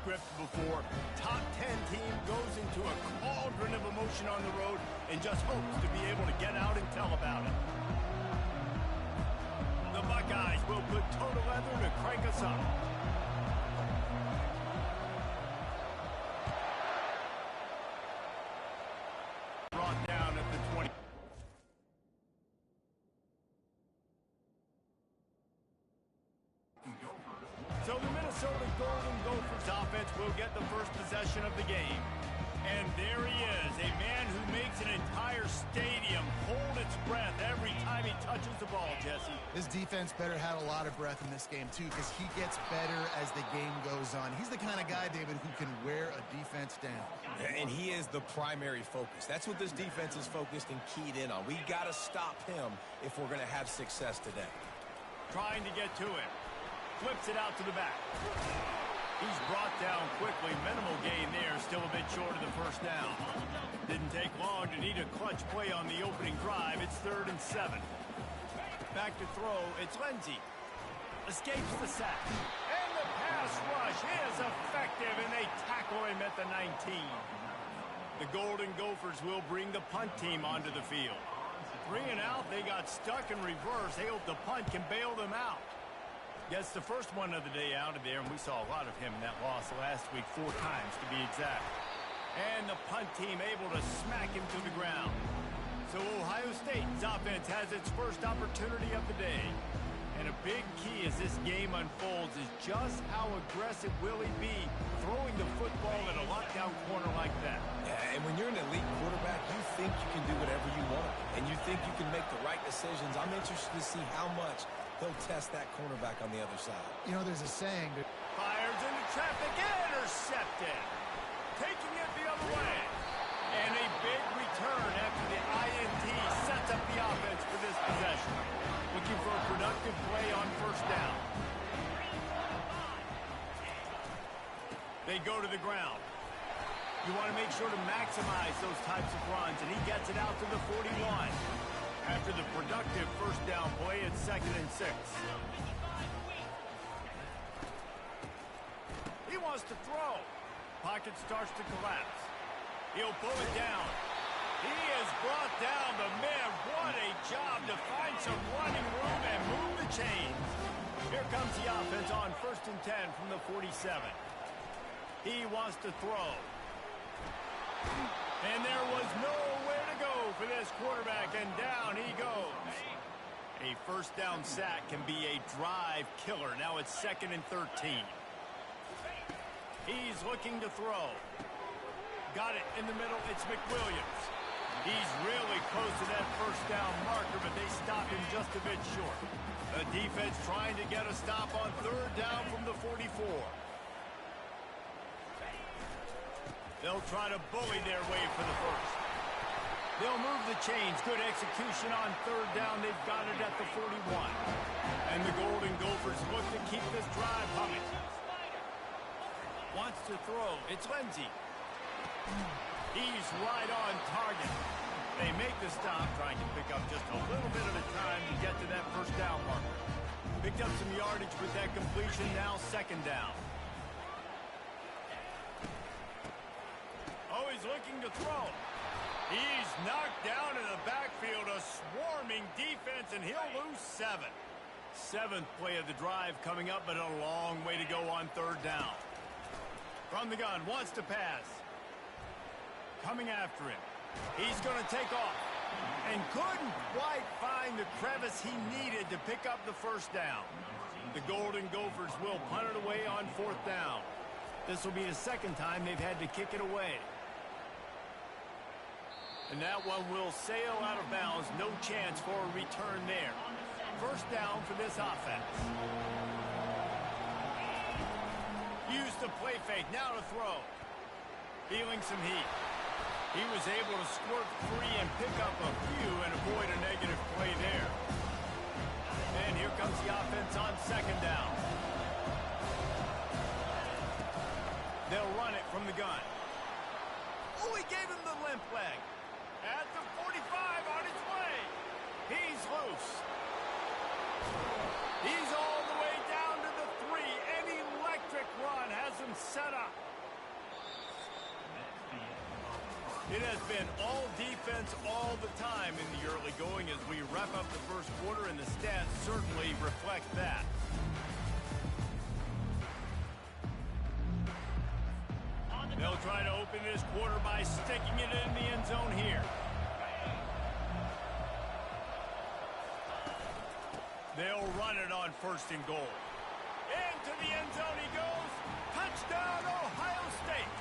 script before. Top 10 team goes into a cauldron of emotion on the road and just hopes to be able to get out and tell about it. The Buckeyes will put total leather to crank us up. Brought down at the 20. So the Minnesota Golden Gophers offense will get the first possession of the game. And there he is, a man who makes an entire stadium hold its breath every time he touches the ball, Jesse. This defense better have a lot of breath in this game, too, because he gets better as the game goes on. He's the kind of guy, David, who can wear a defense down. And he is the primary focus. That's what this defense is focused and keyed in on. We got to stop him if we're going to have success today. Trying to get to him. Flips it out to the back. He's brought down quickly. Minimal gain there. Still a bit short of the first down. Didn't take long to need a clutch play on the opening drive. It's 3rd and 7. Back to throw. It's Lindsey. Escapes the sack. And the pass rush is effective, and they tackle him at the 19. The Golden Gophers will bring the punt team onto the field. 3 and out. They got stuck in reverse. They hope the punt can bail them out. Gets the first one of the day out of there, and we saw a lot of him in that loss last week, 4 times to be exact. And the punt team able to smack him to the ground. So Ohio State's offense has its first opportunity of the day. And a big key as this game unfolds is just how aggressive will he be throwing the football at a lockdown corner like that. Yeah, and when you're an elite quarterback, you think you can do whatever you want, and you think you can make the right decisions. I'm interested to see how much he'll test that cornerback on the other side. You know, there's a saying that fires into traffic, intercepted. Taking it the other way. And a big return after the INT sets up the offense for this possession. Looking for a productive play on first down. They go to the ground. You want to make sure to maximize those types of runs, and he gets it out to the 41. After the productive first down play, it's 2nd and 6. He wants to throw. Pocket starts to collapse. He'll pull it down. He is brought down, but man, what a job to find some running room and move the chains. Here comes the offense on 1st and 10 from the 47. He wants to throw. And there was nowhere to go for this quarterback, and down he goes. A first down sack can be a drive killer. Now it's 2nd and 13. He's looking to throw. Got it in the middle. It's McWilliams. He's really close to that first down marker, but they stop him just a bit short. The defense trying to get a stop on 3rd down from the 44. They'll try to bully their way for the first. They'll move the chains. Good execution on 3rd down. They've got it at the 41. And the Golden Gophers look to keep this drive humming. Wants to throw. It's Lindsey. He's right on target. They make the stop, trying to pick up just a little bit of the time to get to that first down marker. Picked up some yardage with that completion. Now 2nd down. Oh, he's looking to throw. He's knocked down in the backfield, a swarming defense, and he'll lose 7. 7th play of the drive coming up, but a long way to go on 3rd down. From the gun, wants to pass. Coming after him. He's going to take off. And couldn't quite find the crevice he needed to pick up the first down. The Golden Gophers will punt it away on 4th down. This will be the 2nd time they've had to kick it away. And that one will sail out of bounds. No chance for a return there. First down for this offense. Use the play fake. Now to throw. Feeling some heat. He was able to squirt free and pick up a few and avoid a negative play there. And here comes the offense on 2nd down. They'll run it from the gun. Oh, he gave him the limp leg. At the 45 on his way. He's loose. He's all the way down to the 3. An electric run has them set up. It has been all defense all the time in the early going as we wrap up the first quarter, and the stats certainly reflect that. They'll try to open this quarter by sticking it in the end zone here. They'll run it on 1st and goal. Into the end zone he goes. Touchdown, Ohio State.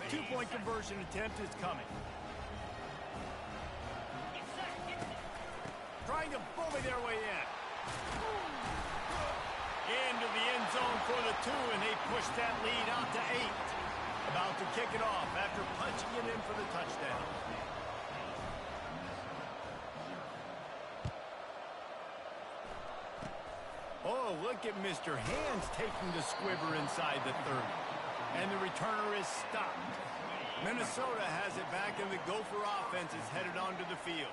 Two-point conversion attempt is coming. Trying to bully their way in. Into the end zone for the 2, and they push that lead out to 8. About to kick it off after punching it in for the touchdown. Oh, look at Mr. Hands taking the squibber inside the 30. And the returner is stopped. Minnesota has it back, and the Gopher offense is headed onto the field.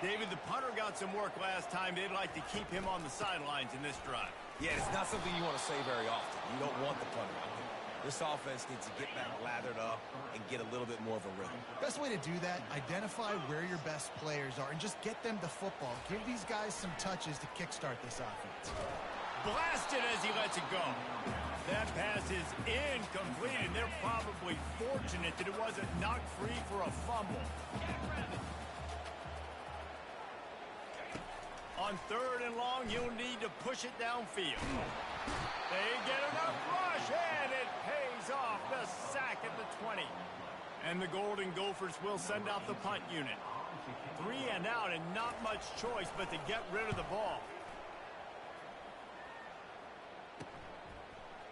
David, the punter got some work last time. They'd like to keep him on the sidelines in this drive. Yeah, it's not something you want to say very often. You don't want the punter out there. This offense needs to get back lathered up and get a little bit more of a rhythm. Best way to do that, identify where your best players are and just get them the football. Give these guys some touches to kickstart this offense. Blasted as he lets it go. That pass is incomplete, and they're probably fortunate that it wasn't knocked free for a fumble. On 3rd and long, you'll need to push it downfield. They get enough rush, and it pays off. The sack at the 20. And the Golden Gophers will send out the punt unit. 3 and out, and not much choice but to get rid of the ball.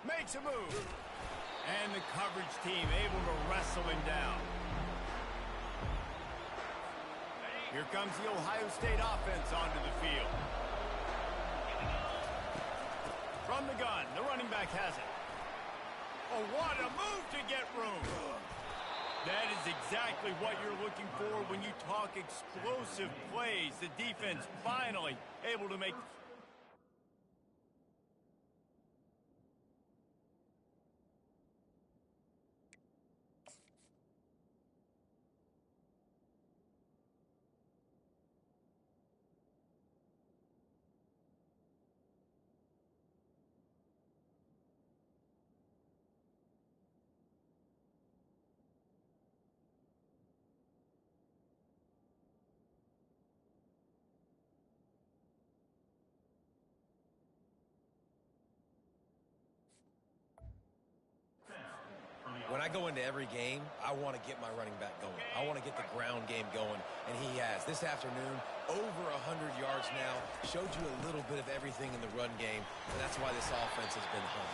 Makes a move. And the coverage team able to wrestle him down. Here comes the Ohio State offense onto the field. From the gun, the running back has it. Oh, what a move to get room. That is exactly what you're looking for when you talk explosive plays. The defense finally able to make... When I go into every game, I want to get my running back going. I want to get the ground game going, and he has. This afternoon, over 100 yards now, showed you a little bit of everything in the run game, and that's why this offense has been hung.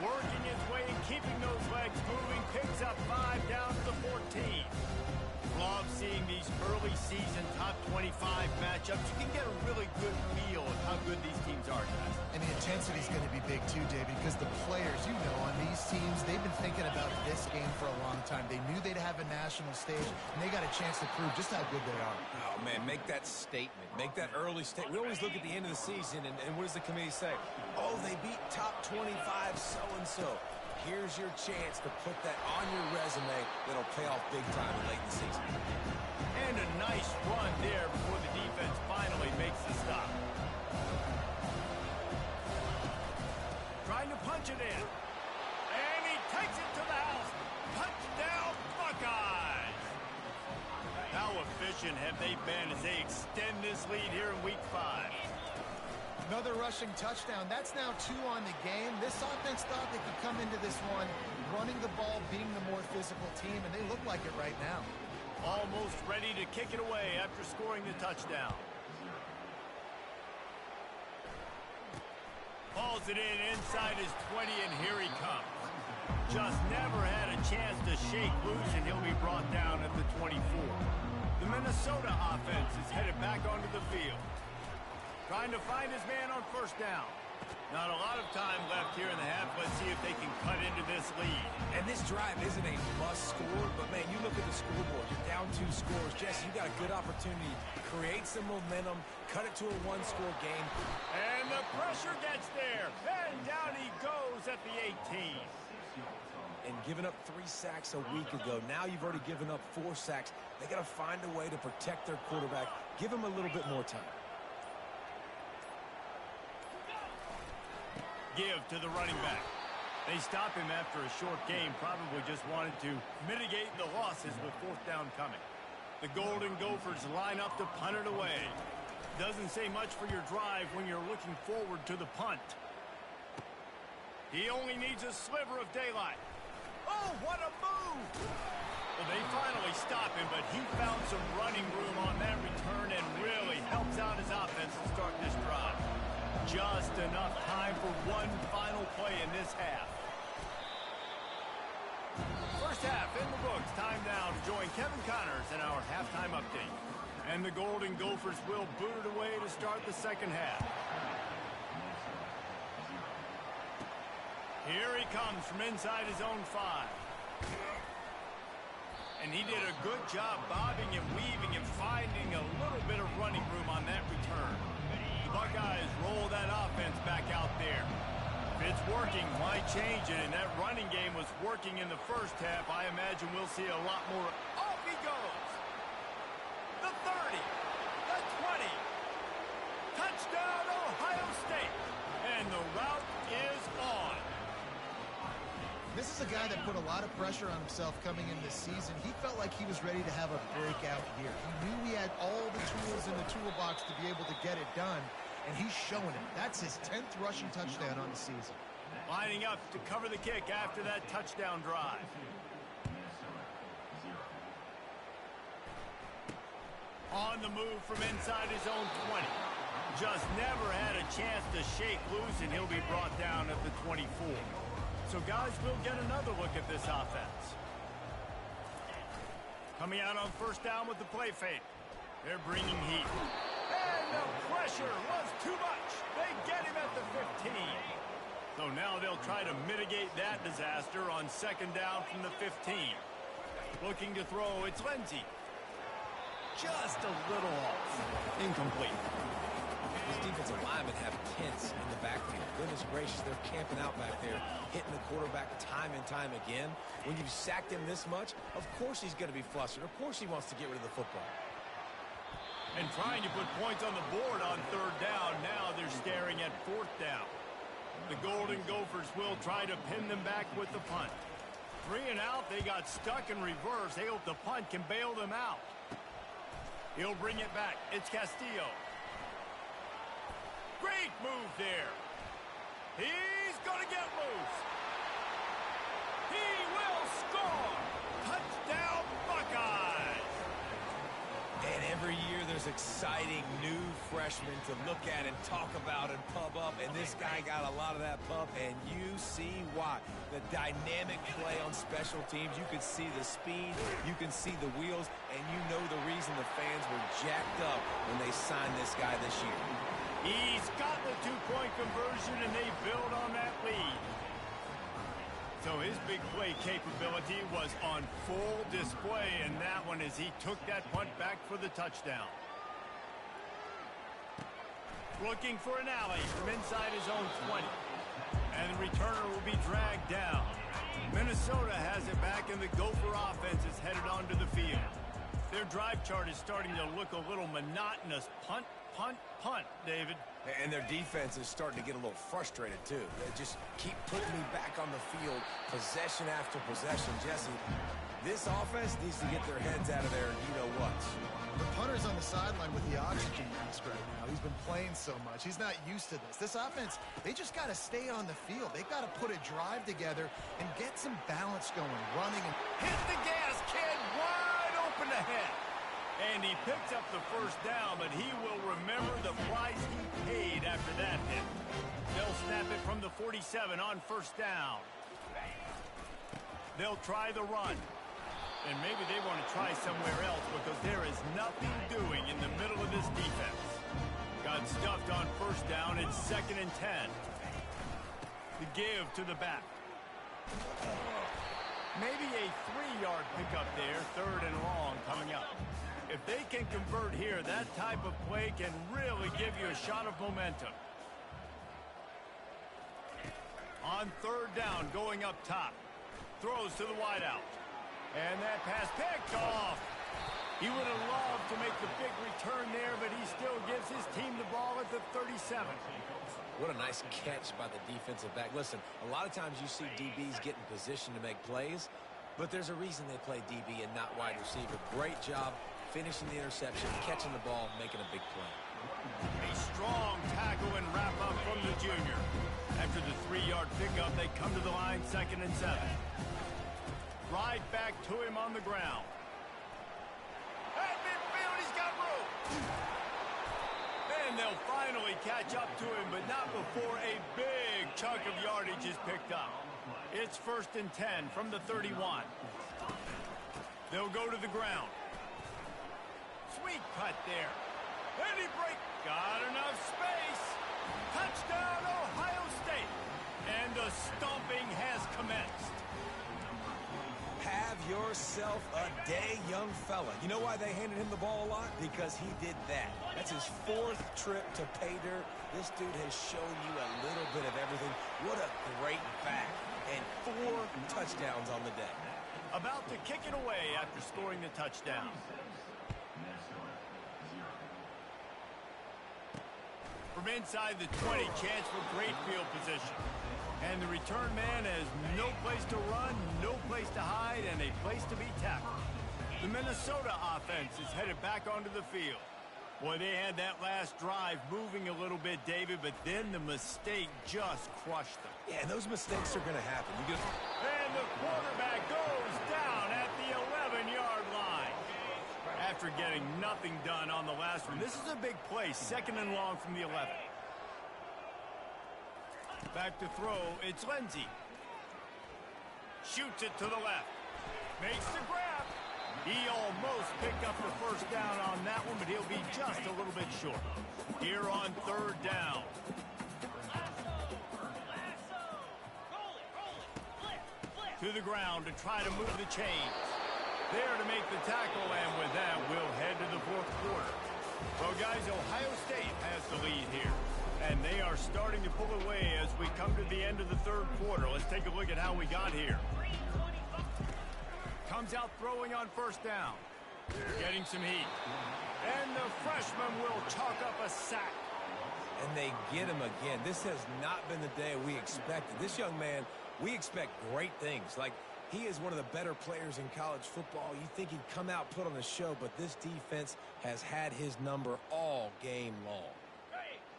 Working his way and keeping those legs moving, picks up 5 down to the 14. Love seeing these early season top 25 matchups. You can get a really good feel of how good these teams are, guys. And the intensity is going to be big too, David, because the players, you know, on these teams, they've been thinking about this game for a long time. They knew they'd have a national stage, and they got a chance to prove just how good they are. Oh, man, make that statement. Make that early statement. We always look at the end of the season, and what does the committee say? Oh, they beat top 25 so-and-so. Here's your chance to put that on your resume that'll pay off big time late in the season. And a nice run there before the defense finally makes the stop. Trying to punch it in. And he takes it to the house. Touchdown, Buckeyes! How efficient have they been as they extend this lead here in Week 5? Another rushing touchdown. That's now 2 on the game. This offense thought they could come into this one running the ball, being the more physical team, and they look like it right now. Almost ready to kick it away after scoring the touchdown. Hauls it in inside his 20, and here he comes. Just never had a chance to shake loose, and he'll be brought down at the 24. The Minnesota offense is headed back onto the field. Trying to find his man on 1st down. Not a lot of time left here in the half. Let's see if they can cut into this lead. And this drive isn't a must score, but, man, you look at the scoreboard. You're down 2 scores. Jesse, you got a good opportunity. Create some momentum. Cut it to a 1-score game. And the pressure gets there. And down he goes at the 18. And giving up 3 sacks a week ago. Now you've already given up 4 sacks. They got to find a way to protect their quarterback. Give him a little bit more time. Give to the running back. They stop him after a short game. Probably just wanted to mitigate the losses with 4th down coming. The Golden Gophers line up to punt it away. Doesn't say much for your drive when you're looking forward to the punt. He only needs a sliver of daylight. Oh, what a move! Well, they finally stop him, but he found some running room on that return and really helps out his offense to start this drive. Just enough time for one final play in this half. First half in the books. Time now to join Kevin Connors in our halftime update. And the Golden Gophers will boot it away to start the second half. Here he comes from inside his own 5. And he did a good job bobbing and weaving and finding a little bit of running room on that return. The Buckeyes roll that offense back out there. If it's working, why change it? And that running game was working in the first half. I imagine we'll see a lot more. Off he goes. The 30. The 20. Touchdown, Ohio State. And the route is on. This is a guy that put a lot of pressure on himself coming in this season. He felt like he was ready to have a breakout year. He knew he had all the tools in the toolbox to be able to get it done, and he's showing it. That's his 10th rushing touchdown on the season. Lining up to cover the kick after that touchdown drive. On the move from inside his own 20. Just never had a chance to shake loose, and he'll be brought down at the 24. So, guys, we'll get another look at this offense. Coming out on first down with the play fake. They're bringing heat. And the pressure was too much. They get him at the 15. So now they'll try to mitigate that disaster on second down from the 15. Looking to throw, it's Lindsey. Just a little off. Incomplete. These defensive linemen have tents in the backfield. Goodness gracious, they're camping out back there, hitting the quarterback time and time again. When you've sacked him this much, of course he's going to be flustered. Of course he wants to get rid of the football. And trying to put points on the board on third down. Now they're staring at 4th down. The Golden Gophers will try to pin them back with the punt. 3 and out, they got stuck in reverse. They hope the punt can bail them out. He'll bring it back. It's Castillo. Great move there. He's going to get loose. He will score. Touchdown, Buckeyes. And every year there's exciting new freshmen to look at and talk about and pub up. And this guy got a lot of that pub, and you see why. The dynamic play on special teams. You can see the speed. You can see the wheels. And you know the reason the fans were jacked up when they signed this guy this year. He's got the 2-point conversion, and they build on that lead. So his big play capability was on full display in that one as he took that punt back for the touchdown. Looking for an alley from inside his own 20. And the returner will be dragged down. Minnesota has it back, and the Gopher offense is headed onto the field. Their drive chart is starting to look a little monotonous. Punt, punt, punt, David. And their defense is starting to get a little frustrated, too. They just keep putting me back on the field, possession after possession. Jesse, this offense needs to get their heads out of there, you-know-what. The punter's on the sideline with the oxygen mask right now. He's been playing so much. He's not used to this. This offense, they just got to stay on the field. They've got to put a drive together and get some balance going, running. And hit the gas, kid, wide open ahead. And he picks up the first down, but he will remember the price he paid after that hit. They'll snap it from the 47 on first down. They'll try the run. And maybe they want to try somewhere else because there is nothing doing in the middle of this defense. Got stuffed on first first down. It's 2nd and 10. The give to the back. Maybe a 3-yard pickup there. 3rd and long coming up. If they can convert here, that type of play can really give you a shot of momentum. On 3rd down, going up top. Throws to the wideout. And that pass picked off. He would have loved to make the big return there, but he still gives his team the ball at the 37. What a nice catch by the defensive back. Listen, a lot of times you see DBs get in position to make plays, but there's a reason they play DB and not wide receiver. Great job finishing the interception, catching the ball, making a big play. A strong tackle and wrap up from the junior. After the 3-yard pickup, they come to the line, 2nd and 7. Right back to him on the ground. At midfield, he's got room. And they'll finally catch up to him, but not before a big chunk of yardage is picked up. It's 1st and 10 from the 31. They'll go to the ground. Sweet cut there. And he breaks. Got enough space. Touchdown, Ohio State. And the stomping has commenced. Have yourself a day, young fella. You know why they handed him the ball a lot? Because he did that. That's his 4th trip to pay dirt. This dude has shown you a little bit of everything. What a great back. And 4 touchdowns on the day. About to kick it away after scoring the touchdown. From inside the 20, chance for great field position. And the return man has no place to run, no place to hide, and a place to be tackled. The Minnesota offense is headed back onto the field. Boy, they had that last drive moving a little bit, David, but then the mistake just crushed them. Yeah, those mistakes are going to happen. And the quarterback goes down at the 11-yard line. After getting nothing done on the last one, this is a big play, 2nd and long from the 11. Back to throw, it's Lindsey. Shoots it to the left. Makes the grab. He almost picked up the first down on that one, but he'll be just a little bit short. Here on 3rd down. To the ground to try to move the chains. There to make the tackle, and with that, we'll head to the 4th quarter. Well, guys, Ohio State has the lead here. And they are starting to pull away as we come to the end of the 3rd quarter. Let's take a look at how we got here. Comes out throwing on 1st down. Getting some heat. And the freshman will chalk up a sack. And they get him again. This has not been the day we expected. This young man, we expect great things. Like, he is one of the better players in college football. You think he'd come out, put on the show, but this defense has had his number all game long.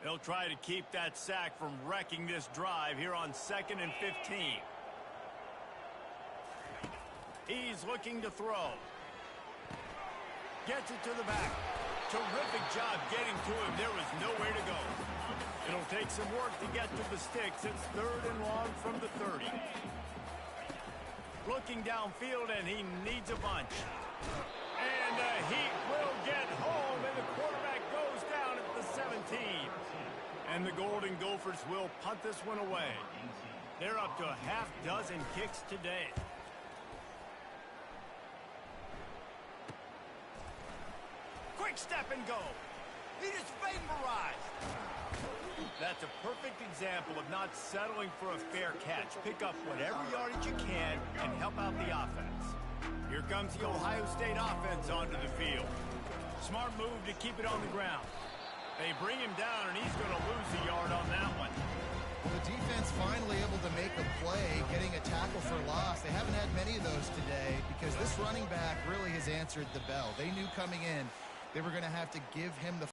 They'll try to keep that sack from wrecking this drive here on 2nd and 15. He's looking to throw. Gets it to the back. Terrific job getting to him. There was nowhere to go. It'll take some work to get to the sticks. It's 3rd and long from the 30. Looking downfield, and he needs a bunch. And the heat will get home, and the quarterback goes down at the 17. And the Golden Gophers will punt this one away. They're up to a half-dozen kicks today. Quick step and go. He just vaporized. That's a perfect example of not settling for a fair catch. Pick up whatever yardage you can and help out the offense. Here comes the Ohio State offense onto the field. Smart move to keep it on the ground. They bring him down, and he's going to lose a yard on that one. Well, the defense finally able to make a play, getting a tackle for loss. They haven't had many of those today because this running back really has answered the bell. They knew coming in they were going to have to give him the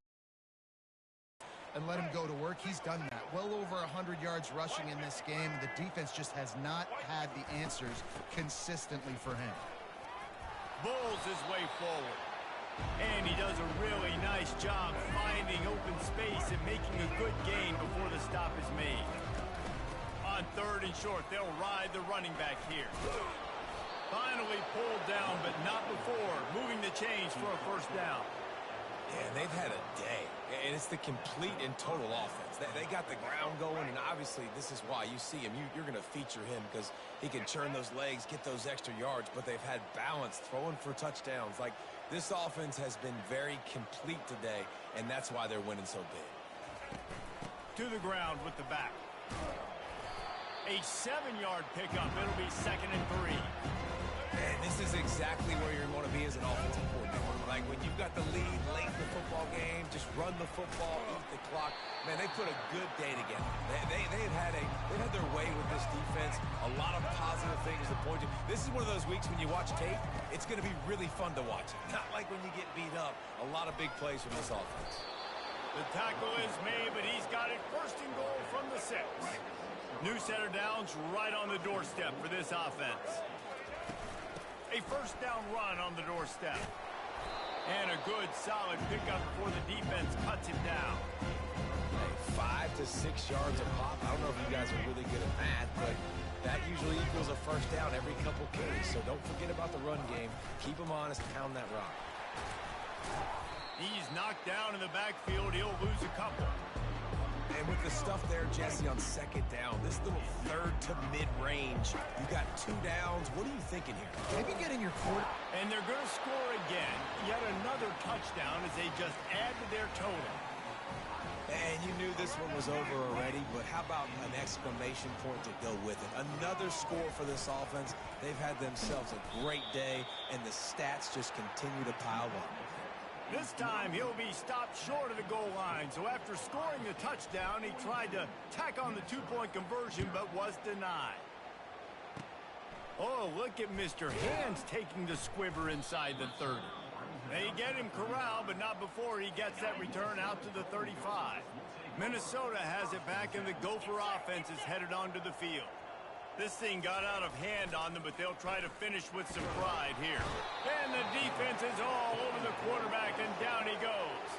and let him go to work. He's done that. Well over 100 yards rushing in this game. The defense just has not had the answers consistently for him. Bulls his way forward. And he does a really nice job finding open space and making a good gain before the stop is made. On 3rd and short, they'll ride the running back here. Finally pulled down, but not before moving the chains for a 1st down. Yeah, and they've had a day, and it's the complete and total offense. They got the ground going, and obviously this is why you see him. You're going to feature him because he can churn those legs, get those extra yards, but they've had balance, throwing for touchdowns. Like, this offense has been very complete today, and that's why they're winning so big. To the ground with the back. A 7-yard pickup. It'll be 2nd and 3. And this is exactly where you're going to be as an offensive coordinator. Like, when you've got the lead late in the football game, just run the football, eat the clock. Man, they put a good day together. They've had their way with this defense. A lot of positive things to point to. This is one of those weeks when you watch tape, it's going to be really fun to watch. Not like when you get beat up. A lot of big plays from this offense. The tackle is made, but he's got it 1st and goal from the 6. New set of downs right on the doorstep for this offense. A 1st down run on the doorstep. And a good, solid pickup before the defense cuts him down. Hey, 5 to 6 yards a pop. I don't know if you guys are really good at math, but that usually equals a 1st down every couple carries. So don't forget about the run game. Keep them honest, pound that rock. He's knocked down in the backfield. He'll lose a couple. And with the stuff there, Jesse, on 2nd down, this little 3rd to mid-range, you got 2 downs. What are you thinking here? Maybe getting your quarter. And they're going to score again. Yet another touchdown as they just add to their total. And you knew this one was over already, but how about an exclamation point to go with it? Another score for this offense. They've had themselves a great day, and the stats just continue to pile up. This time, he'll be stopped short of the goal line. So after scoring the touchdown, he tried to tack on the 2-point conversion, but was denied. Oh, look at Mr. Hands taking the squibber inside the 30. They get him corralled, but not before he gets that return out to the 35. Minnesota has it back, and the Gopher offense is headed onto the field. This thing got out of hand on them, but they'll try to finish with some pride here. And the defense is all over the quarterback, and down he goes.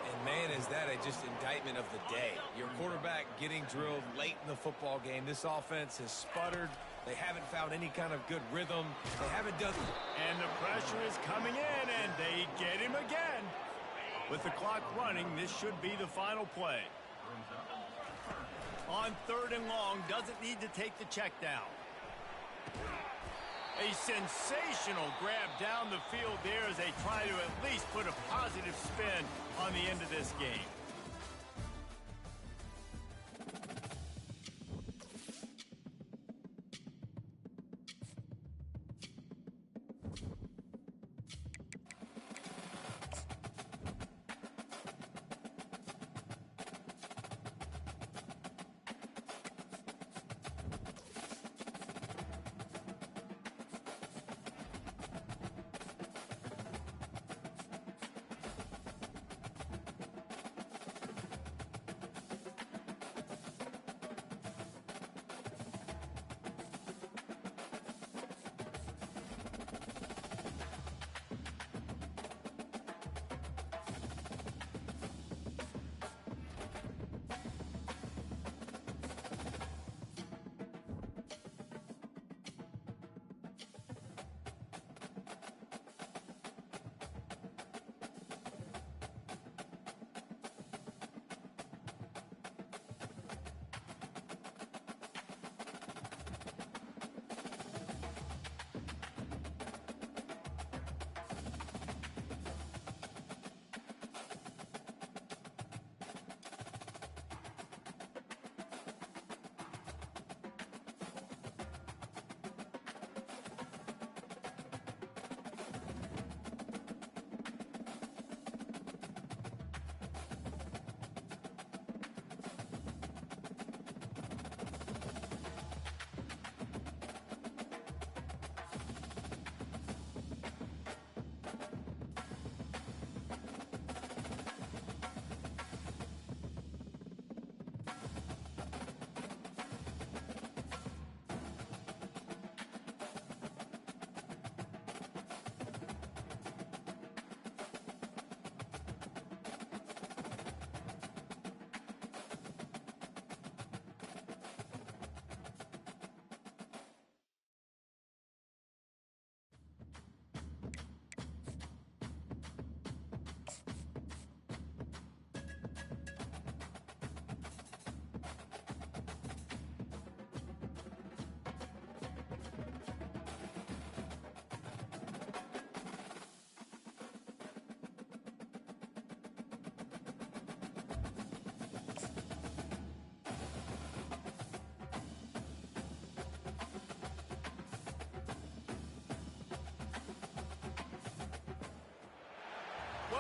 And, man, is that just indictment of the day. Your quarterback getting drilled late in the football game. This offense has sputtered. They haven't found any kind of good rhythm. They haven't done... And the pressure is coming in, and they get him again. With the clock running, this should be the final play. On 3rd and long, doesn't need to take the check down. A sensational grab down the field there as they try to at least put a positive spin on the end of this game.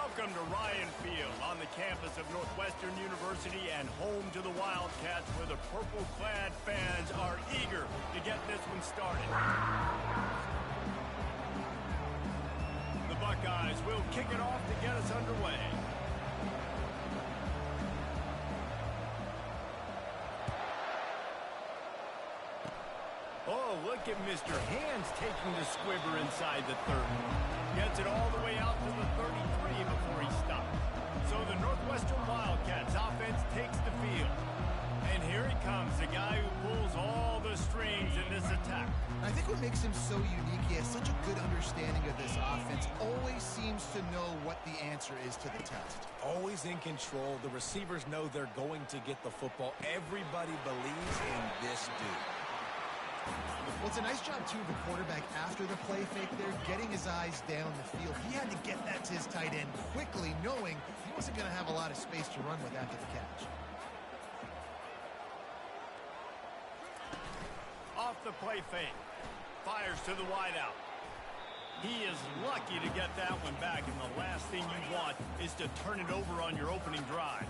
Welcome to Ryan Field on the campus of Northwestern University and home to the Wildcats, where the purple-clad fans are eager to get this one started. The Buckeyes will kick it off to get us underway. Oh, look at Mr. Hands taking the squibber inside the 30. Gets it all the way out to the 33 before he stops. So the Northwestern Wildcats offense takes the field. And here he comes, the guy who pulls all the strings in this attack. I think what makes him so unique, he has such a good understanding of this offense. Always seems to know what the answer is to the test. Always in control. The receivers know they're going to get the football. Everybody believes in this dude. Well, it's a nice job, too, of the quarterback after the play fake there, getting his eyes down the field. He had to get that to his tight end quickly, knowing he wasn't going to have a lot of space to run with after the catch. Off the play fake. Fires to the wideout. He is lucky to get that one back, and the last thing you want is to turn it over on your opening drive.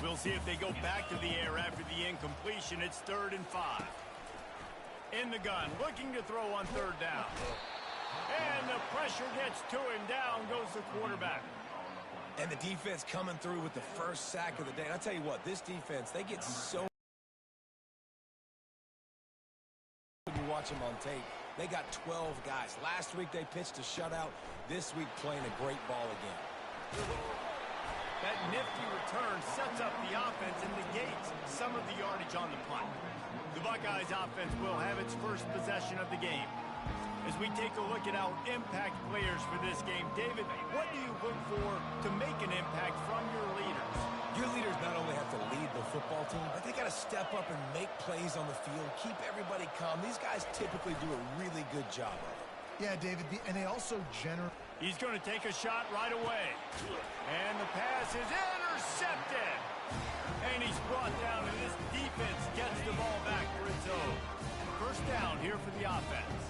We'll see if they go back to the air after the incompletion. It's 3rd and 5. In the gun, looking to throw on 3rd down. And the pressure gets to him. Down goes the quarterback. And the defense coming through with the first sack of the day. And I'll tell you what, this defense, they get so... When you watch them on tape, they got 12 guys. Last week they pitched a shutout. This week playing a great ball again. That nifty return sets up the offense and negates some of the yardage on the punt. The Buckeyes offense will have its first possession of the game. As we take a look at our impact players for this game, David, what do you look for to make an impact from your leaders? Your leaders not only have to lead the football team, but they got to step up and make plays on the field, keep everybody calm. These guys typically do a really good job of it. Yeah, David, and they also generally... He's going to take a shot right away. And the pass is intercepted. And he's brought down, and this defense gets the ball back for its own. First down here for the offense.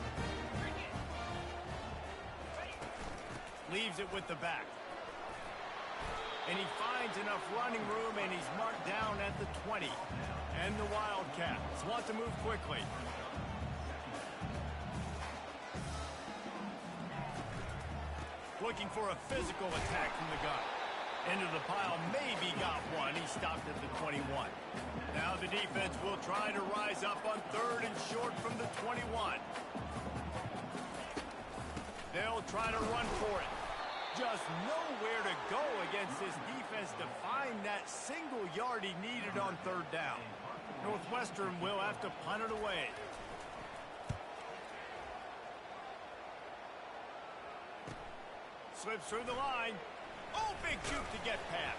Leaves it with the back. And he finds enough running room, and he's marked down at the 20. And the Wildcats want to move quickly. Looking for a physical attack from the gun. Into the pile, maybe got one. He stopped at the 21. Now the defense will try to rise up on 3rd and short from the 21. They'll try to run for it. Just nowhere to go against this defense to find that single yard he needed on 3rd down. Northwestern will have to punt it away. Slips through the line. Oh, big juke to get past.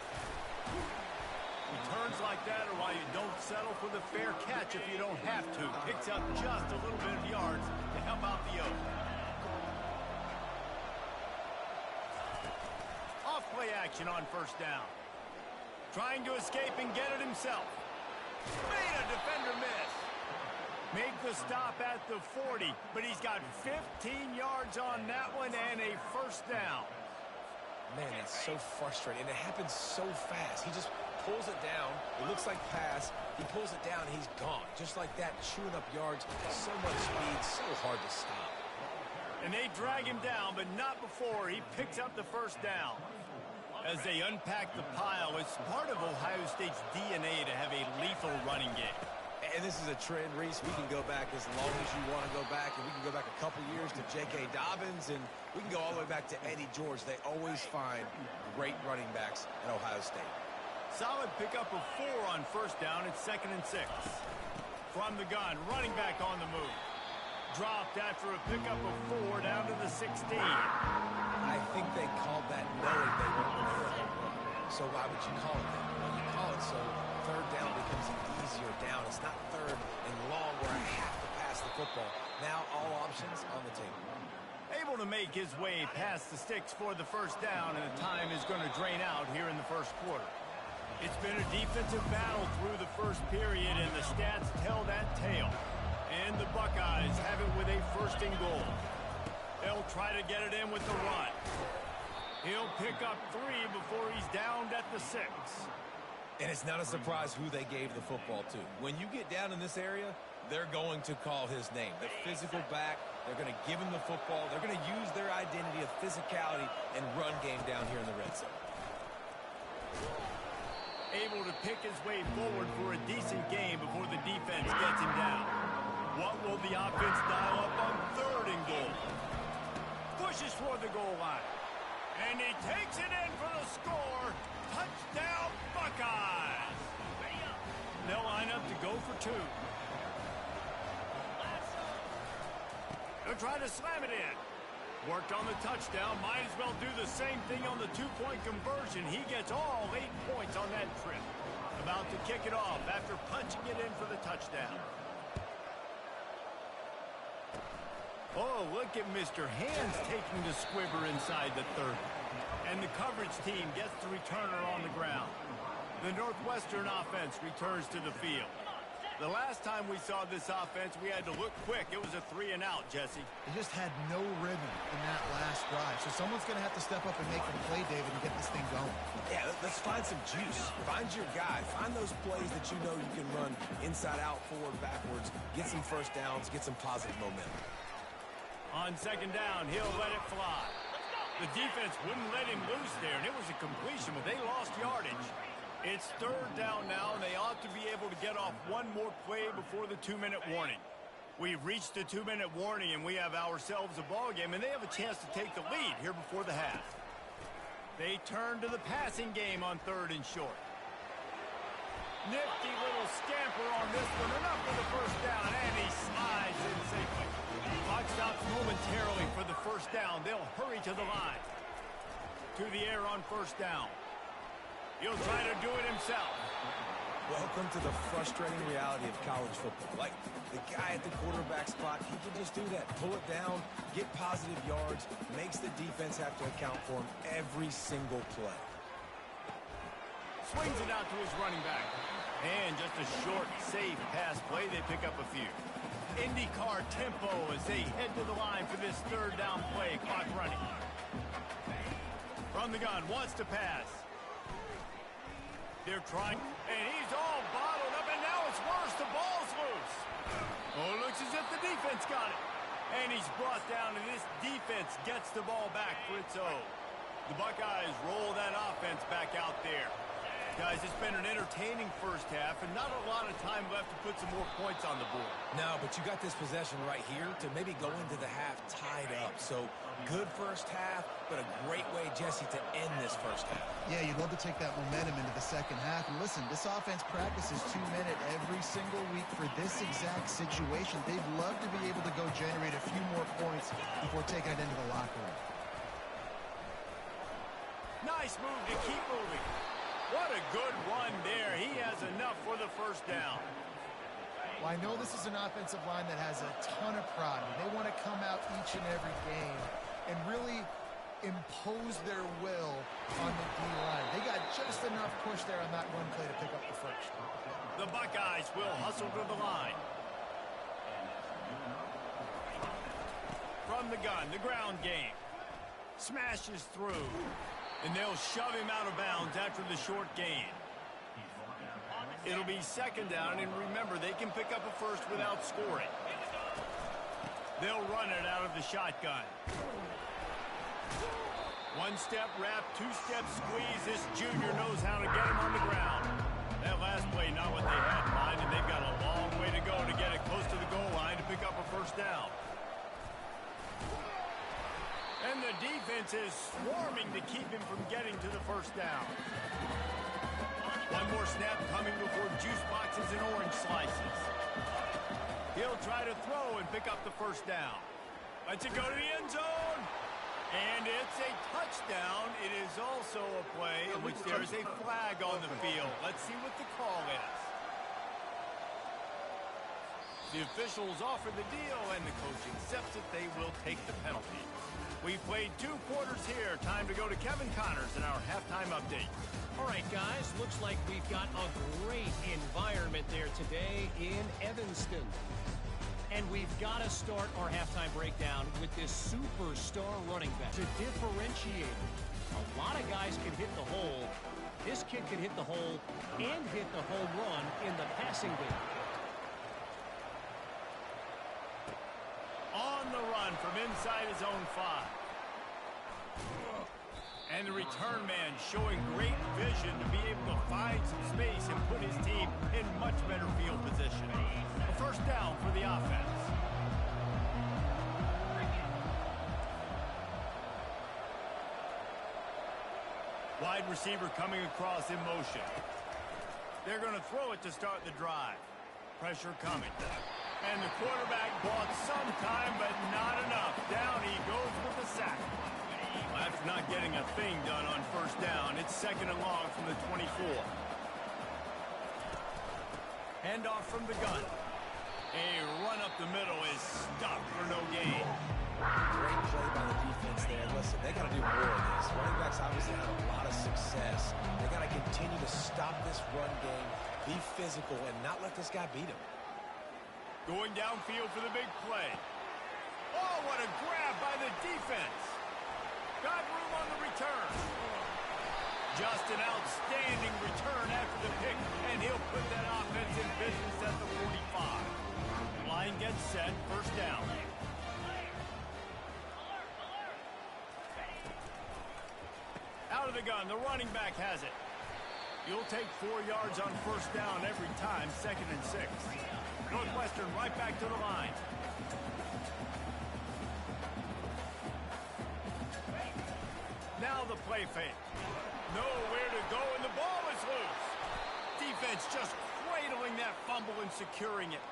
Returns like that are why you don't settle for the fair catch if you don't have to. Picks up just a little bit of yards to help out the Oak. Off play action on 1st down. Trying to escape and get it himself. Made a defender miss. Make the stop at the 40, but he's got 15 yards on that one and a 1st down. Man, that's so frustrating, and it happens so fast. He just pulls it down. It looks like pass. He pulls it down, he's gone. Just like that, chewing up yards. So much speed, so hard to stop. And they drag him down, but not before he picks up the 1st down. As they unpack the pile, it's part of Ohio State's DNA to have a lethal running game. And this is a trend, Reese. We can go back as long as you want to go back, and we can go back a couple years to J.K. Dobbins, and we can go all the way back to Eddie George. They always find great running backs at Ohio State. Solid pickup of 4 on 1st down. It's 2nd and 6. From the gun, running back on the move. Dropped after a pickup of 4 down to the 16. I think they called that knowing they weren't going to hit a home run. So why would you call it that? Well, you call it so 3rd down becomes an easier down. It's not 3rd and long where I have to pass the football. Now all options on the table. Able to make his way past the sticks for the 1st down, and the time is going to drain out here in the 1st quarter. It's been a defensive battle through the 1st period, and the stats tell that tale. And the Buckeyes have it with a 1st and goal. They'll try to get it in with the run. He'll pick up 3 before he's downed at the 6. And it's not a surprise who they gave the football to. When you get down in this area, they're going to call his name. The physical back, they're going to give him the football. They're going to use their identity of physicality and run game down here in the red zone. Able to pick his way forward for a decent game before the defense gets him down. What will the offense dial up on 3rd and goal? Pushes for the goal line. And he takes it in for the score. Touchdown, Buckeyes. They'll line up to go for 2. They'll try to slam it in. Worked on the touchdown. Might as well do the same thing on the 2-point conversion. He gets all 8 points on that trip. About to kick it off after punching it in for the touchdown. Oh, look at Mr. Hands taking the squibber inside the 30. And the coverage team gets the returner on the ground. The Northwestern offense returns to the field. The last time we saw this offense, we had to look quick. It was a 3-and-out, Jesse. They just had no rhythm in that last drive. So someone's going to have to step up and make a play, David, and get this thing going. Yeah, let's find some juice. Find your guy. Find those plays that you know you can run inside out, forward, backwards. Get some first downs. Get some positive momentum. On 2nd down, he'll let it fly. The defense wouldn't let him loose there, and it was a completion, but they lost yardage. It's 3rd down now, and they ought to be able to get off one more play before the 2-minute warning. We've reached the 2-minute warning, and we have ourselves a ball game, and they have a chance to take the lead here before the half. They turn to the passing game on 3rd and short. Nifty little scamper on this one, enough for the first down, and he slides in safely. Clock stops momentarily for the first down. They'll hurry to the line. To the air on 1st down. He'll try to do it himself. Welcome to the frustrating reality of college football. Like, the guy at the quarterback spot, he can just do that. Pull it down, get positive yards, makes the defense have to account for him every single play. Swings it out to his running back. And just a short, safe pass play. They pick up a few. IndyCar tempo as they head to the line for this 3rd down play. Clock running. From the gun, wants to pass. They're trying, and he's all bottled up, and now it's worse. The ball's loose. Oh, it looks as if the defense got it. And he's brought down, and this defense gets the ball back for its own. The Buckeyes roll that offense back out there. Guys, it's been an entertaining first half, and not a lot of time left to put some more points on the board. No, but you got this possession right here to maybe go into the half tied up. So, good first half, but a great way, Jesse, to end this first half. Yeah, you'd love to take that momentum into the second half. And listen, this offense practices 2-minute every single week for this exact situation. They'd love to be able to go generate a few more points before taking it into the locker room. Nice move to keep moving. What a good run there. He has enough for the first down. Well, I know this is an offensive line that has a ton of pride. They want to come out each and every game and really impose their will on the D-line. They got just enough push there on that one play to pick up the first. The Buckeyes will hustle to the line. From the gun, the ground game. Smashes through. And they'll shove him out of bounds after the short gain. It'll be 2nd down, and remember, they can pick up a first without scoring. They'll run it out of the shotgun. 1-step wrap, 2-step squeeze. This junior knows how to get him on the ground. That last play, not what they had in mind, and they've got a long way to go to get it close to the goal line to pick up a first down. And the defense is swarming to keep him from getting to the first down. One more snap coming before juice boxes and orange slices. He'll try to throw and pick up the first down. Lets it go to the end zone. And it's a touchdown. It is also a play in which there is a flag on the field. Let's see what the call is. The officials offer the deal, and the coach accepts it. They will take the penalty. We played 2 quarters here. Time to go to Kevin Connors in our halftime update. All right, guys, looks like we've got a great environment there today in Evanston. And we've got to start our halftime breakdown with this superstar running back. To differentiate, a lot of guys can hit the hole. This kid can hit the hole and hit the home run in the passing game. On the run from inside his own 5. And the return man showing great vision to be able to find some space and put his team in much better field position. A first down for the offense. Wide receiver coming across in motion. They're going to throw it to start the drive. Pressure coming. And the quarterback bought some time, but not enough. Down he goes with the sack. That's not getting a thing done on first down. It's 2nd and long from the 24. Handoff from the gun. A run up the middle is stopped for no gain. Great play by the defense there. Listen, they got to do more of this. Running backs obviously had a lot of success. They got to continue to stop this run game, be physical, and not let this guy beat him. Going downfield for the big play. Oh, what a grab by the defense. Got room on the return. Just an outstanding return after the pick, and he'll put that offense in business at the 45. Line gets set, first down. Out of the gun, the running back has it. You'll take 4 yards on first down every time, 2nd and 6. Northwestern right back to the line. Now the play fake. Nowhere to go, and the ball is loose. Defense just cradling that fumble and securing it.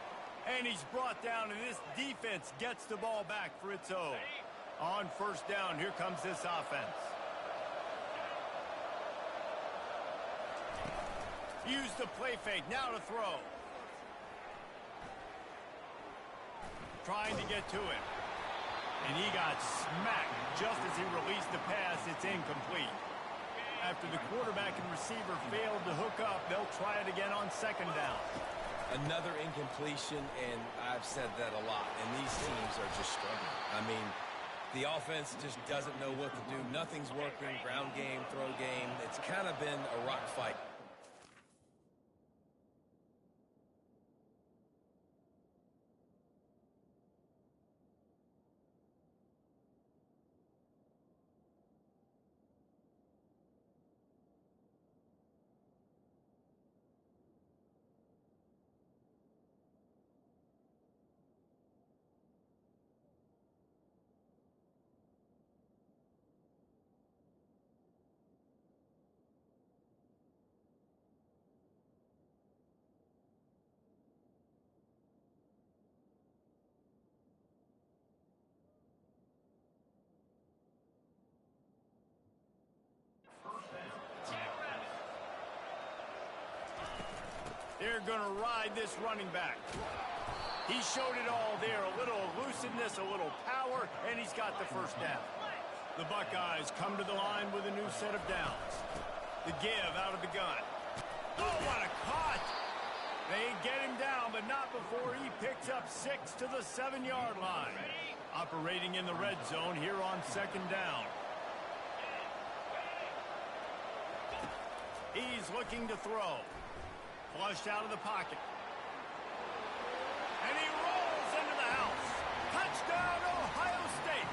And he's brought down, and this defense gets the ball back for its own. On first down, here comes this offense. Use the play fake, now to throw. Trying to get to him. And he got smacked just as he released the pass. It's incomplete. After the quarterback and receiver failed to hook up, they'll try it again on 2nd down. Another incompletion, and I've said that a lot, and these teams are just struggling. I mean, the offense just doesn't know what to do. Nothing's working. Ground game, throw game. It's kind of been a rock fight. They're going to ride this running back. He showed it all there. A little elusiveness, a little power, and he's got the first down. The Buckeyes come to the line with a new set of downs. The give out of the gun. Oh, what a cut! They get him down, but not before he picks up 6 to the 7-yard line. Operating in the red zone here on 2nd down. He's looking to throw. Flushed out of the pocket. And he rolls into the house. Touchdown, Ohio State.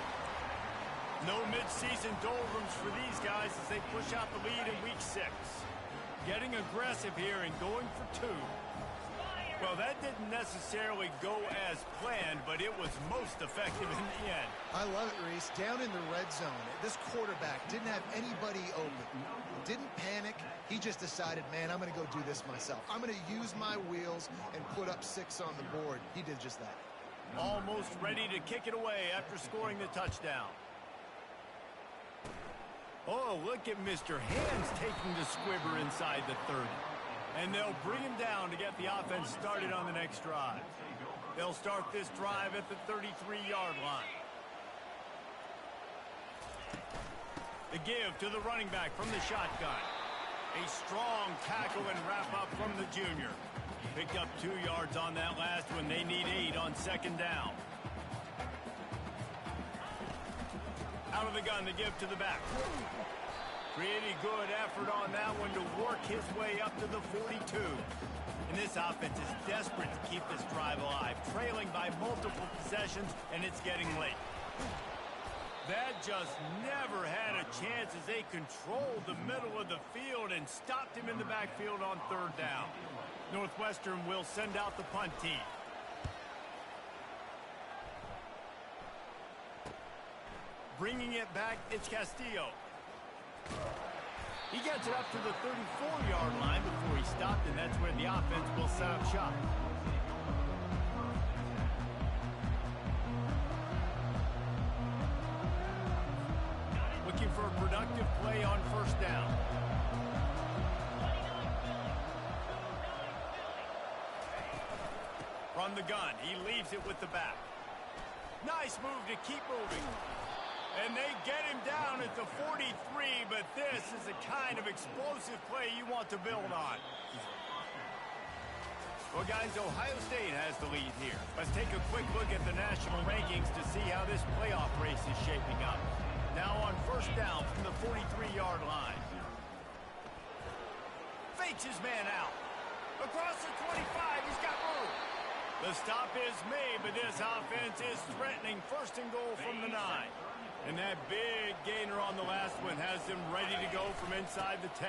No midseason doldrums for these guys as they push out the lead in week 6. Getting aggressive here and going for 2. Well, that didn't necessarily go as planned, but it was most effective in the end. I love it, Reese. Down in the red zone, this quarterback didn't have anybody open. Didn't panic. He just decided, man, I'm going to go do this myself. I'm going to use my wheels and put up 6 on the board. He did just that. Almost ready to kick it away after scoring the touchdown. Oh, look at Mr. Hands taking the squibber inside the 30. And they'll bring him down to get the offense started on the next drive. They'll start this drive at the 33-yard line. The give to the running back from the shotgun. A strong tackle and wrap up from the junior. Picked up 2 yards on that last one. They need 8 on second down. Out of the gun, the give to the back. Pretty good effort on that one to work his way up to the 42. And this offense is desperate to keep this drive alive, trailing by multiple possessions, and it's getting late. That just never had a chance as they controlled the middle of the field and stopped him in the backfield on third down. Northwestern will send out the punt team. Bringing it back, it's Castillo. He gets it up to the 34-yard line before he stopped, and that's where the offense will set up shop. Looking for a productive play on first down. From the gun, he leaves it with the back. Nice move to keep moving. And they get him down at the 43, but this is the kind of explosive play you want to build on. Well, guys, Ohio State has the lead here. Let's take a quick look at the national rankings to see how this playoff race is shaping up. Now on first down from the 43-yard line. Fakes his man out. Across the 25, he's got room. The stop is made, but this offense is threatening first and goal from the 9. And that big gainer on the last one has them ready to go from inside the 10.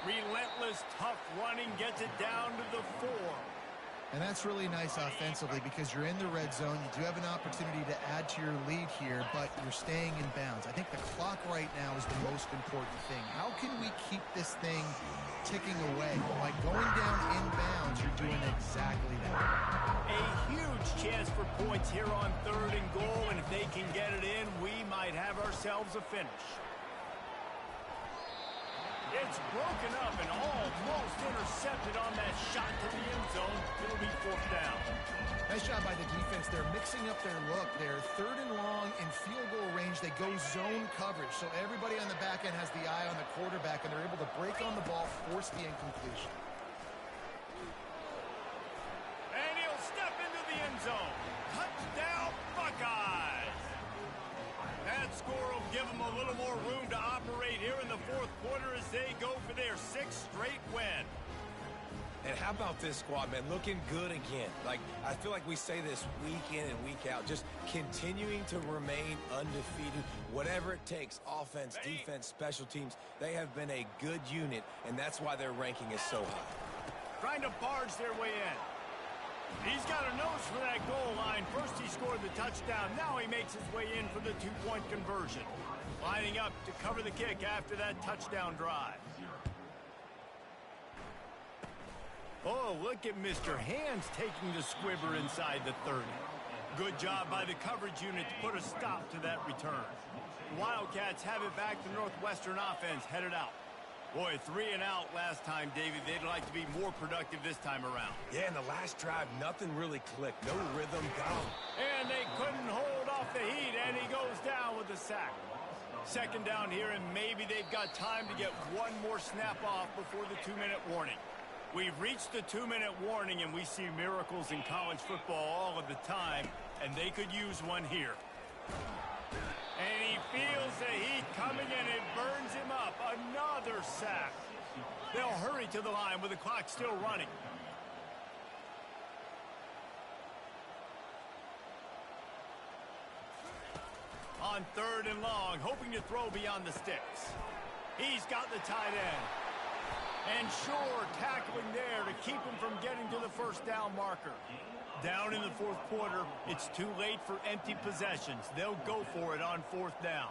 Relentless, tough running gets it down to the 4. And that's really nice offensively because you're in the red zone. You do have an opportunity to add to your lead here, but you're staying in bounds. I think the clock right now is the most important thing. How can we keep this thing ticking away? By going down in bounds, you're doing exactly that. A huge chance for points here on third and goal, and if they can get it in, we might have ourselves a finish. It's broken up and almost intercepted on that shot to the end zone. It'll be fourth down. Nice job by the defense. They're mixing up their look. They're third and long in field goal range. They go zone coverage. So everybody on the back end has the eye on the quarterback, and they're able to break on the ball, force the incompletion. And he'll step into the end zone. Touchdown, Buckeyes! That score will give them a little more room to operate here in the fourth quarter as they go for their 6th straight win. And how about this squad, man? Looking good again. Like, I feel like we say this week in and week out, just continuing to remain undefeated. Whatever it takes, offense, defense, special teams, they have been a good unit, and that's why their ranking is so high. Trying to barge their way in. He's got a nose for that goal line. First he scored the touchdown. Now he makes his way in for the 2-point conversion. Lining up to cover the kick after that touchdown drive. Oh, look at Mr. Hands taking the squibber inside the 30. Good job by the coverage unit to put a stop to that return. The Wildcats have it back to Northwestern offense headed out. Boy, 3 and out last time, Davey. They'd like to be more productive this time around. Yeah, in the last drive, nothing really clicked. No rhythm, gone. And they couldn't hold off the heat, and he goes down with a sack. Second down here, and maybe they've got time to get one more snap off before the 2-minute warning. We've reached the 2-minute warning, and we see miracles in college football all of the time, and they could use one here. And he feels the heat coming, and it burns him up. Another sack. They'll hurry to the line with the clock still running. On third and long, hoping to throw beyond the sticks. He's got the tight end. And Shore tackling there to keep him from getting to the first down marker. Down in the fourth quarter, it's too late for empty possessions. They'll go for it on fourth down.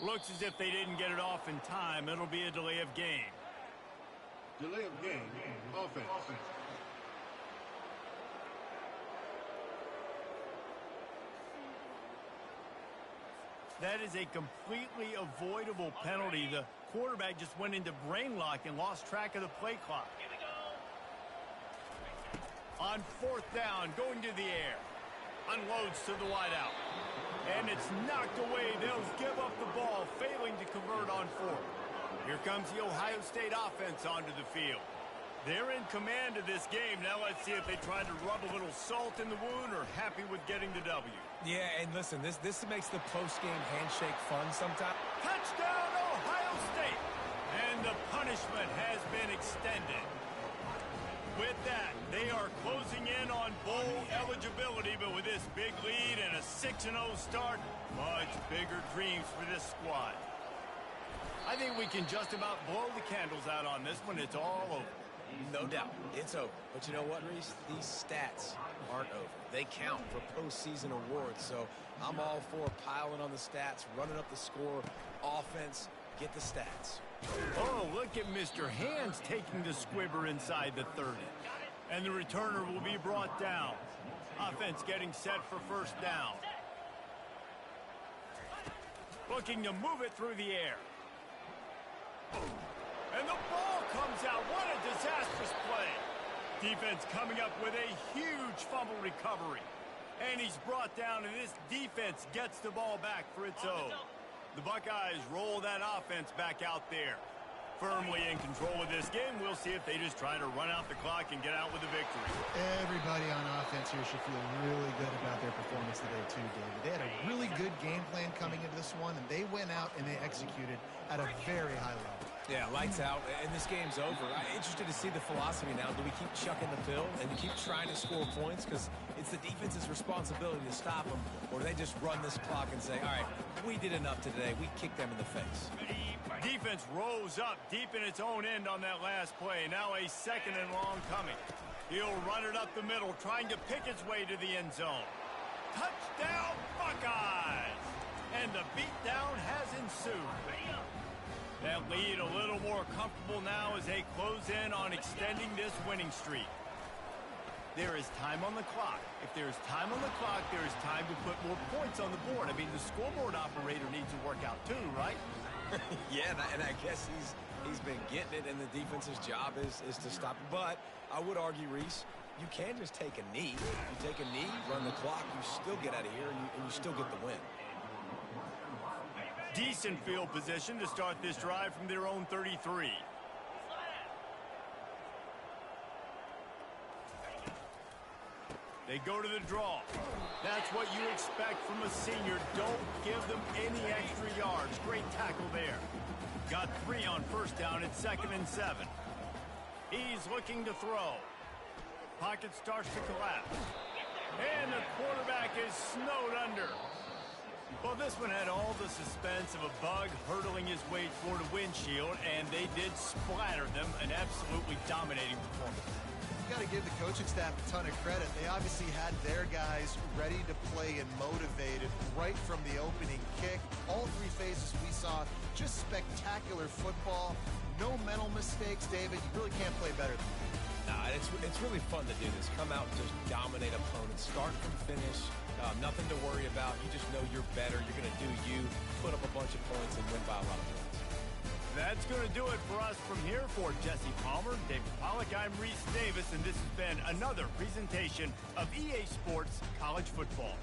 Looks as if they didn't get it off in time. It'll be a delay of game. Delay of game, offense. That is a completely avoidable penalty. The quarterback just went into brain lock and lost track of the play clock. On 4th down, going to the air. Unloads to the wideout. And it's knocked away. They'll give up the ball, failing to convert on 4th. Here comes the Ohio State offense onto the field. They're in command of this game. Now let's see if they try to rub a little salt in the wound or happy with getting the W. Yeah, and listen, this makes the post-game handshake fun sometimes. Touchdown, Ohio State! And the punishment has been extended. With that, they are closing in on bowl eligibility, but with this big lead and a 6-0 start, much bigger dreams for this squad. I think we can just about blow the candles out on this one. It's all over. No doubt, it's over. But you know what, Reese? These stats aren't over. They count for postseason awards, so I'm all for piling on the stats, running up the score, offense, get the stats. Oh, look at Mr. Hands taking the squibber inside the 30. And the returner will be brought down. Offense getting set for 1st down. Looking to move it through the air. And the ball comes out. What a disastrous play. Defense coming up with a huge fumble recovery. And he's brought down, and this defense gets the ball back for its own. The Buckeyes roll that offense back out there. Firmly in control of this game. We'll see if they just try to run out the clock and get out with a victory. Everybody on offense here should feel really good about their performance today too, David. They had a really good game plan coming into this one, and they went out and they executed at a very high level. Yeah, lights out, and this game's over. I'm interested to see the philosophy now. Do we keep chucking the pill and keep trying to score points? Because it's the defense's responsibility to stop them. Or do they just run this clock and say, all right, we did enough today. We kicked them in the face. Defense rose up deep in its own end on that last play. Now a 2nd and long coming. He'll run it up the middle, trying to pick its way to the end zone. Touchdown, Buckeyes! And the beatdown has ensued. That lead a little more comfortable now as they close in on extending this winning streak. There is time on the clock. If there's time on the clock, there is time to put more points on the board. I mean, the scoreboard operator needs to work out too, right? Yeah, and I guess he's been getting it, and the defense's job is to stop it. But I would argue, Reese, you can just take a knee. You take a knee, run the clock, you still get out of here, and you still get the win. Decent field position to start this drive from their own 33. They go to the draw. That's what you expect from a senior. Don't give them any extra yards. Great tackle there. Got 3 on 1st down. It's 2nd and 7. He's looking to throw. Pocket starts to collapse. And the quarterback is snowed under. Well, this one had all the suspense of a bug hurtling his way toward a windshield, and they did splatter them. An absolutely dominating performance. You got to give the coaching staff a ton of credit. They obviously had their guys ready to play and motivated right from the opening kick. All 3 phases we saw, just spectacular football. No mental mistakes, David. You really can't play better than that. Nah, it's really fun to do this. Come out and just dominate opponents. Start from finish. Nothing to worry about. You just know you're better. You're going to do you, put up a bunch of points, and win by a lot of points. That's going to do it for us from here. For Jesse Palmer, David Pollack, I'm Reese Davis, and this has been another presentation of EA Sports College Football.